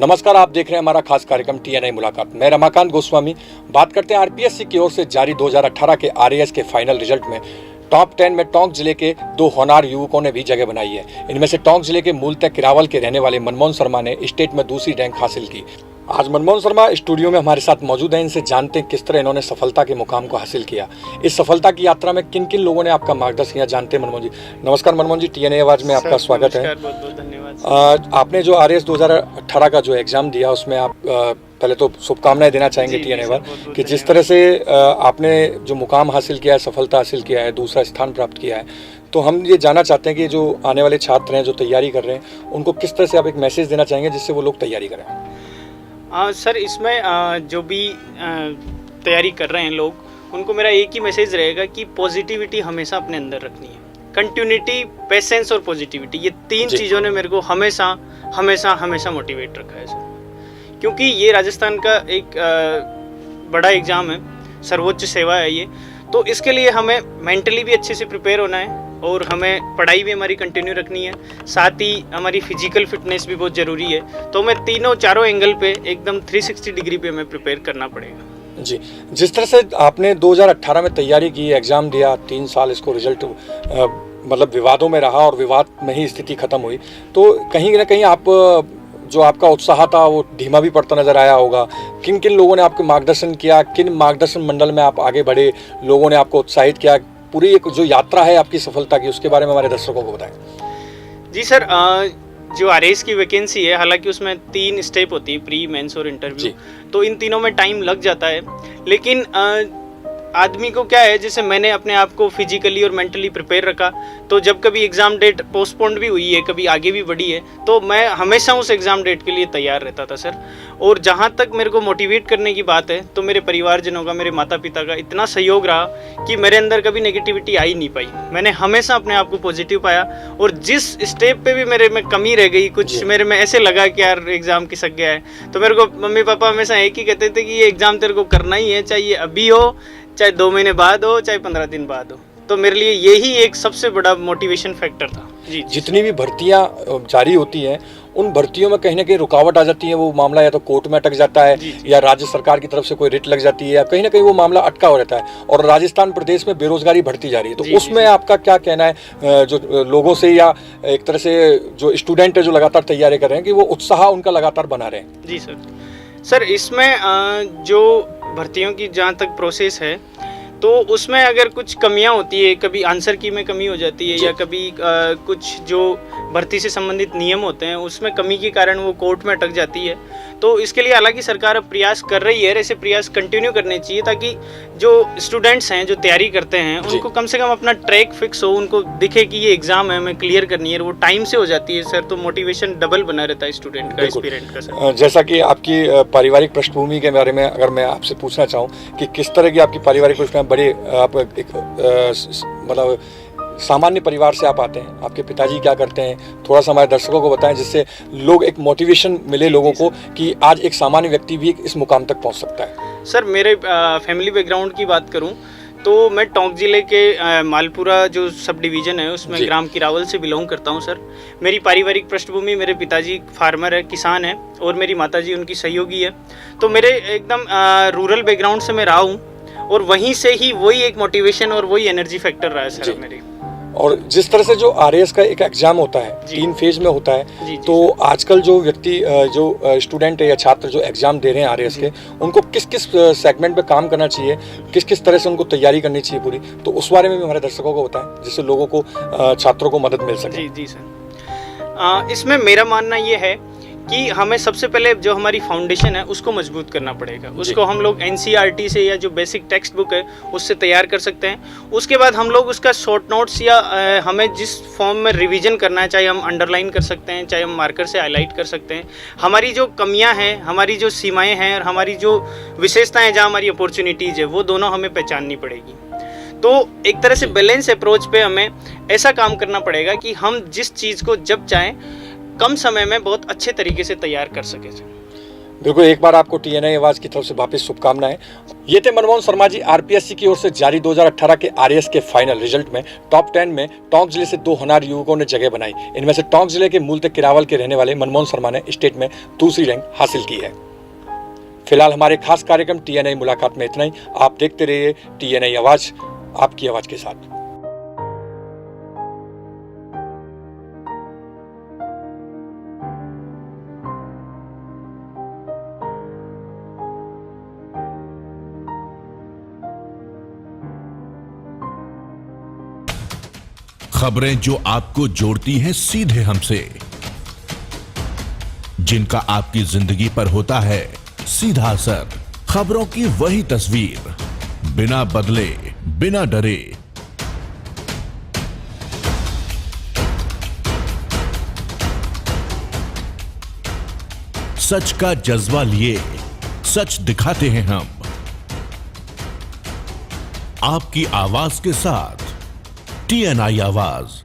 नमस्कार, आप देख रहे हैं हमारा खास कार्यक्रम TNI मुलाकात। मैं रमाकांत गोस्वामी। बात करते हैं RPSC की ओर से जारी 2018 के RAS के फाइनल रिजल्ट में टॉप 10 में टोंक जिले के दो होनहार युवकों ने भी जगह बनाई है। इनमें से टोंक जिले के मूलतः किरावल के रहने वाले मनमोहन शर्मा ने स्टेट में दूसरी रैंक हासिल की। आज मनमोहन शर्मा स्टूडियो में हमारे साथ मौजूद हैं। इनसे जानते हैं किस तरह इन्होंने सफलता के मुकाम को हासिल किया। इस सफलता की यात्रा में किन किन लोगों ने आपका मार्गदर्शन किया, जानते हैं मनमोहन जी। नमस्कार मनमोहन जी, TNI आवाज़ में आपका स्वागत है। बहुत बहुत धन्यवाद। आपने जो RAS 2018 का जो एग्ज़ाम दिया उसमें आप पहले तो शुभकामनाएं देना चाहेंगे TNI आवाज़ कि जिस तरह से आपने जो मुकाम हासिल किया है, सफलता हासिल किया है, दूसरा स्थान प्राप्त किया है, तो हम ये जानना चाहते हैं कि जो आने वाले छात्र हैं जो तैयारी कर रहे हैं उनको किस तरह से आप एक मैसेज देना चाहेंगे जिससे वो लोग तैयारी करें। सर, इसमें जो भी तैयारी कर रहे हैं लोग, उनको मेरा एक ही मैसेज रहेगा कि पॉजिटिविटी हमेशा अपने अंदर रखनी है। कंटिन्यूटी, पेशेंस और पॉजिटिविटी, ये तीन चीज़ों ने मेरे को हमेशा हमेशा हमेशा मोटिवेट रखा है सर। क्योंकि ये राजस्थान का एक बड़ा एग्ज़ाम है, सर्वोच्च सेवा है ये, तो इसके लिए हमें मेंटली भी अच्छे से प्रिपेयर होना है और हमें पढ़ाई भी हमारी कंटिन्यू रखनी है, साथ ही हमारी फिजिकल फिटनेस भी बहुत ज़रूरी है। तो हमें चारों एंगल पे एकदम 360 डिग्री पे हमें प्रिपेयर करना पड़ेगा। जी, जिस तरह से आपने 2018 में तैयारी की, एग्ज़ाम दिया, 3 साल इसको रिजल्ट मतलब विवादों में रहा और विवाद में ही स्थिति खत्म हुई, तो कहीं ना कहीं आप जो आपका उत्साह था वो धीमा भी पड़ता नजर आया होगा। किन किन लोगों ने आपको मार्गदर्शन किया, किन मार्गदर्शन मंडल में आप आगे बढ़े, लोगों ने आपको उत्साहित किया, पूरी एक जो यात्रा है आपकी सफलता की, उसके बारे में हमारे दर्शकों को बताएं। जी सर, जो RAS की वैकेंसी है, हालांकि उसमें 3 स्टेप होती है, प्री, मेंस और इंटरव्यू, तो इन तीनों में टाइम लग जाता है। लेकिन आदमी को क्या है, जैसे मैंने अपने आप को फिजिकली और मेंटली प्रिपेयर रखा, तो जब कभी एग्ज़ाम डेट पोस्टपोन्ड भी हुई है, कभी आगे भी बढ़ी है, तो मैं हमेशा उस एग्ज़ाम डेट के लिए तैयार रहता था सर। और जहाँ तक मेरे को मोटिवेट करने की बात है, तो मेरे परिवारजनों का, मेरे माता पिता का इतना सहयोग रहा कि मेरे अंदर कभी नेगेटिविटी आ ही नहीं पाई। मैंने हमेशा अपने आप को पॉजिटिव पाया, और जिस स्टेप पे भी मेरे में कमी रह गई, कुछ मेरे में ऐसे लगा कि यार एग्ज़ाम खिसक गया है, तो मेरे को मम्मी पापा हमेशा एक ही कहते थे कि ये एग्ज़ाम तेरे को करना ही है, चाहे ये अभी हो, चाहे 2 महीने बाद हो, चाहे 15 दिन बाद हो। तो मेरे लिए यही एक सबसे बड़ा मोटिवेशन फैक्टर था। जी, जितनी भी भर्तियां जारी होती हैं, उन भर्तियों में कहीं ना कहीं रुकावट आ जाती है। वो मामला या तो कोर्ट में अटक जाता है, या राज्य सरकार की तरफ से कोई रिट लग जाती है, या कहीं ना कहीं वो मामला अटका हो रहता है, और राजस्थान प्रदेश में बेरोजगारी बढ़ती जा रही है। तो उसमें आपका क्या कहना है, जो लोगों से या एक तरह से जो स्टूडेंट है जो लगातार तैयारी कर रहे हैं, कि वो उत्साह उनका लगातार बना रहे हैं। जी सर, इसमें जो भर्तियों की जहाँ तक प्रोसेस है, तो उसमें अगर कुछ कमियां होती है, कभी आंसर की में कमी हो जाती है, या कभी कुछ जो भर्ती से संबंधित नियम होते हैं उसमें कमी के कारण वो कोर्ट में अटक जाती है। तो इसके लिए हालांकि सरकार अब प्रयास कर रही है, ऐसे प्रयास कंटिन्यू करने चाहिए, ताकि जो स्टूडेंट्स हैं जो तैयारी करते हैं उनको कम से कम अपना ट्रैक फिक्स हो, उनको दिखे कि ये एग्ज़ाम है, हमें क्लियर करनी है, वो टाइम से हो जाती है सर, तो मोटिवेशन डबल बना रहता है स्टूडेंट का, एस्पिरेंट का सर। जैसा कि आपकी पारिवारिक पृष्ठभूमि के बारे में अगर मैं आपसे पूछना चाहूँ कि किस तरह की आपकी पारिवारिक पृष्ठभूमि, बड़े आप एक मतलब सामान्य परिवार से आप आते हैं, आपके पिताजी क्या करते हैं, थोड़ा सा हमारे दर्शकों को बताएं जिससे लोग एक मोटिवेशन मिले लोगों को कि आज एक सामान्य व्यक्ति भी इस मुकाम तक पहुंच सकता है। सर, मेरे फैमिली बैकग्राउंड की बात करूं तो मैं टोंक जिले के मालपुरा जो सब डिवीज़न है उसमें ग्राम किरावल से बिलोंग करता हूं सर। मेरी पारिवारिक पृष्ठभूमि, मेरे पिताजी फार्मर है, किसान है, और मेरी माताजी उनकी सहयोगी है। तो मेरे एकदम रूरल बैकग्राउंड से मैं रहा हूँ, और वहीं से ही वही एक मोटिवेशन और वही एनर्जी फैक्टर रहा है सर मेरे। और जिस तरह से जो RAS का एक एग्जाम होता है, 3 फेज में होता है, तो आजकल जो व्यक्ति जो स्टूडेंट है या छात्र जो एग्जाम दे रहे हैं RAS के, उनको किस किस सेगमेंट पे काम करना चाहिए, किस किस तरह से उनको तैयारी करनी चाहिए पूरी, तो उस बारे में भी हमारे दर्शकों को बताएं जिससे लोगों को, छात्रों को मदद मिल सके। जी सर, इसमें मेरा मानना ये है कि हमें सबसे पहले जो हमारी फाउंडेशन है उसको मजबूत करना पड़ेगा। उसको हम लोग NCERT से या जो बेसिक टेक्स्ट बुक है उससे तैयार कर सकते हैं। उसके बाद हम लोग उसका शॉर्ट नोट्स या हमें जिस फॉर्म में रिवीजन करना है, चाहे हम अंडरलाइन कर सकते हैं, चाहे हम मार्कर से हाईलाइट कर सकते हैं। हमारी जो कमियां हैं, हमारी जो सीमाएं हैं, और हमारी जो विशेषताएं, जहाँ हमारी अपॉर्चुनिटीज़ है, वो दोनों हमें पहचाननी पड़ेगी। तो एक तरह से बैलेंस अप्रोच पे हमें ऐसा काम करना पड़ेगा कि हम जिस चीज़ को जब चाहें कम समय में बहुत अच्छे तरीके से तैयार कर सके। बिल्कुल, एक बार आपको TNI आवाज की तरफ से वापस शुभकामनाएं। ये थे मनमोहन शर्मा जी। RPSC की ओर से जारी 2018 के RAS के फाइनल रिजल्ट में टॉप 10 में टोंक जिले से 2 होनहार युवकों ने जगह बनाई। इनमें से टोंक जिले के मूलतः किरावल के रहने वाले मनमोहन शर्मा ने स्टेट में दूसरी रैंक हासिल की है। फिलहाल हमारे खास कार्यक्रम TNI मुलाकात में इतना ही। आप देखते रहिए TNI आवाज, आपकी आवाज के साथ। खबरें जो आपको जोड़ती हैं सीधे हमसे, जिनका आपकी जिंदगी पर होता है सीधा असर। खबरों की वही तस्वीर, बिना बदले, बिना डरे। सच का जज्बा लिए सच दिखाते हैं हम, आपकी आवाज के साथ। TNI आवाज।